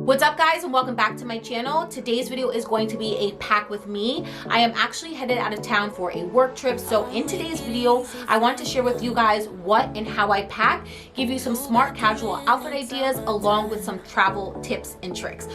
What's up guys, and welcome back to my channel. Today's video is going to be a pack with me. I am actually headed out of town for a work trip, so in today's video I want to share with you guys what and how I pack, give you some smart casual outfit ideas along with some travel tips and tricks.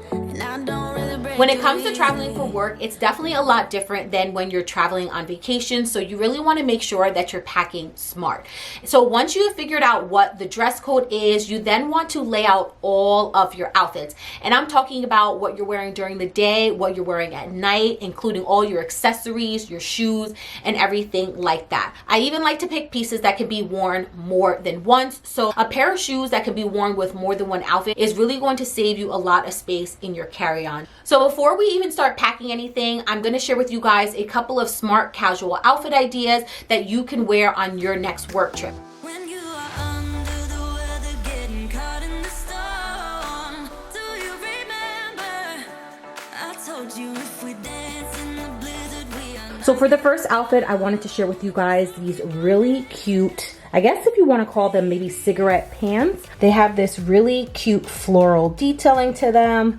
When it comes to traveling for work, it's definitely a lot different than when you're traveling on vacation, so you really want to make sure that you're packing smart. So once you've figured out what the dress code is, you then want to lay out all of your outfits. And I'm talking about what you're wearing during the day, what you're wearing at night, including all your accessories, your shoes, and everything like that. I even like to pick pieces that can be worn more than once. So a pair of shoes that can be worn with more than one outfit is really going to save you a lot of space in your carry-on. So before we even start packing anything, I'm going to share with you guys a couple of smart casual outfit ideas that you can wear on your next work trip. So for the first outfit, I wanted to share with you guys these really cute, I guess if you want to call them maybe cigarette pants. They have this really cute floral detailing to them,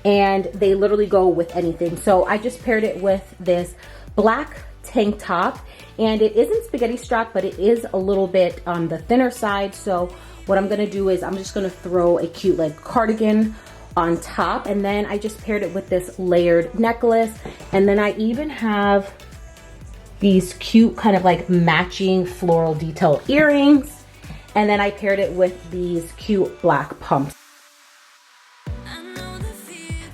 and they literally go with anything. So I just paired it with this black tank top, and it isn't spaghetti strap, but it is a little bit on the thinner side. So what I'm gonna do is I'm just gonna throw a cute like cardigan on top, and then I just paired it with this layered necklace, and then I even have these cute kind of like matching floral detail earrings, and then I paired it with these cute black pumps.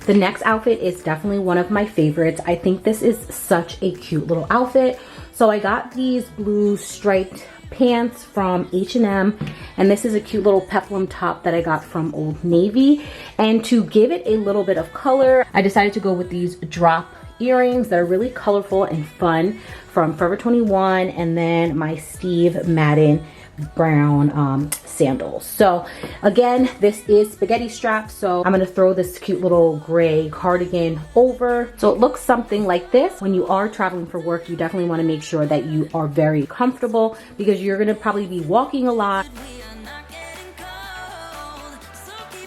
The next outfit is definitely one of my favorites. I think this is such a cute little outfit. So I got these blue striped pants from H&M, and this is a cute little peplum top that I got from Old Navy. And to give it a little bit of color, I decided to go with these drop earrings that are really colorful and fun from Forever 21, and then my Steve Madden brown sandals. So again, this is spaghetti strap, so I'm gonna throw this cute little gray cardigan over. So it looks something like this. When you are traveling for work, you definitely want to make sure that you are very comfortable because you're gonna probably be walking a lot.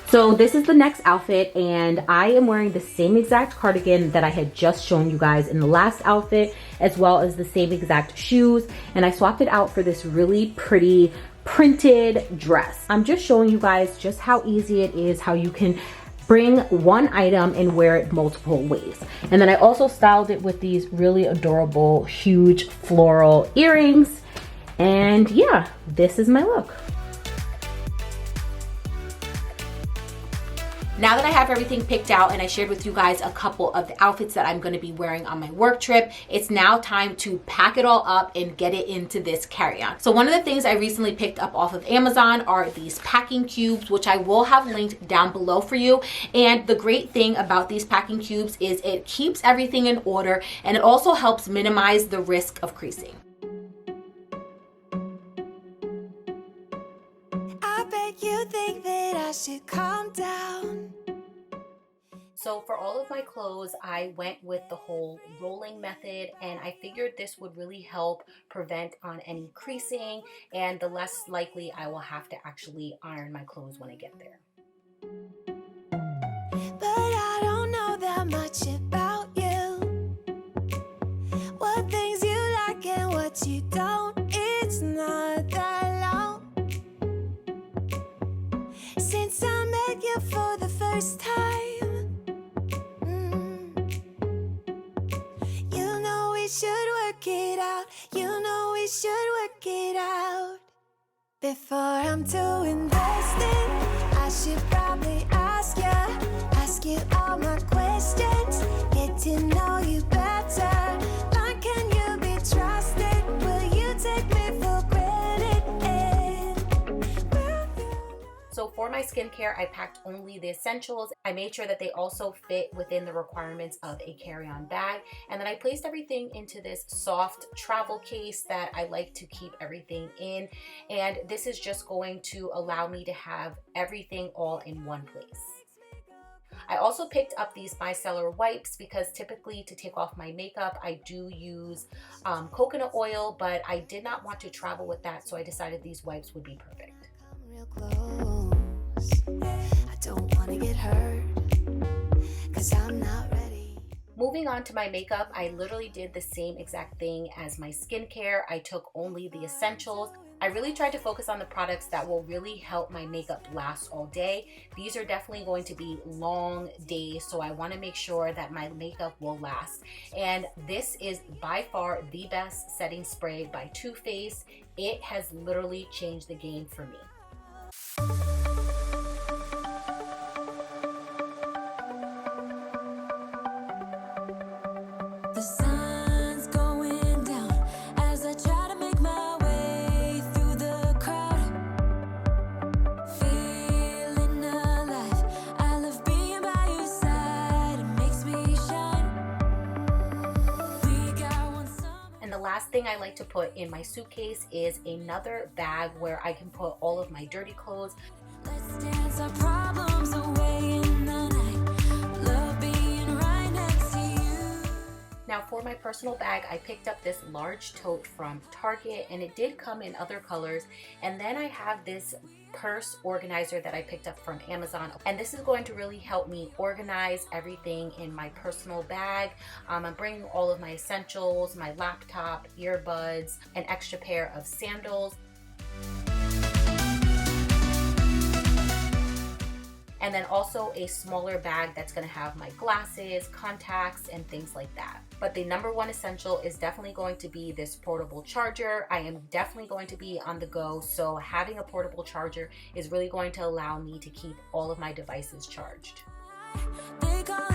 So this is the next outfit, and I am wearing the same exact cardigan that I had just shown you guys in the last outfit, as well as the same exact shoes, and I swapped it out for this really pretty printed dress. I'm just showing you guys just how easy it is, how you can bring one item and wear it multiple ways. And then I also styled it with these really adorable, huge floral earrings, and yeah, this is my look. Now that I have everything picked out and I shared with you guys a couple of the outfits that I'm going to be wearing on my work trip, it's now time to pack it all up and get it into this carry-on. So one of the things I recently picked up off of Amazon are these packing cubes, which I will have linked down below for you. And the great thing about these packing cubes is it keeps everything in order, and it also helps minimize the risk of creasing. I bet you think that I should calm down. So for all of my clothes, I went with the whole rolling method, and I figured this would really help prevent on any creasing, and the less likely I will have to actually iron my clothes when I get there. But I don't know that much about you. What things you like and what you don't, it's not that long since I met you for the first time. Should work it out, you know we should work it out. Before I'm too invested, I should probably ask you all my questions, get to know you better. Like, can you be trusted? Will you take me for granted? So for my skincare, I packed only the essentials. I made sure that they also fit within the requirements of a carry-on bag. And then I placed everything into this soft travel case that I like to keep everything in. And this is just going to allow me to have everything all in one place. I also picked up these micellar wipes because typically to take off my makeup, I do use coconut oil, but I did not want to travel with that, so I decided these wipes would be perfect. I don't want to get hurt. Moving on to my makeup, I literally did the same exact thing as my skincare. I took only the essentials. I really tried to focus on the products that will really help my makeup last all day. These are definitely going to be long days, so I want to make sure that my makeup will last. And this is by far the best setting spray by Too Faced. It has literally changed the game for me. The sun's going down as I try to make my way through the crowd. Feeling alive, I love being by your side. It makes me shine. We got one summer. And the last thing I like to put in my suitcase is another bag where I can put all of my dirty clothes. Let's dance our problems away in the night. Love being right next to you. Now for my personal bag, I picked up this large tote from Target, and it did come in other colors. And then I have this purse organizer that I picked up from Amazon, and this is going to really help me organize everything in my personal bag. I'm bringing all of my essentials, my laptop, earbuds, an extra pair of sandals, and then also a smaller bag that's gonna have my glasses, contacts, and things like that. But the number one essential is definitely going to be this portable charger. I am definitely going to be on the go, so having a portable charger is really going to allow me to keep all of my devices charged. They call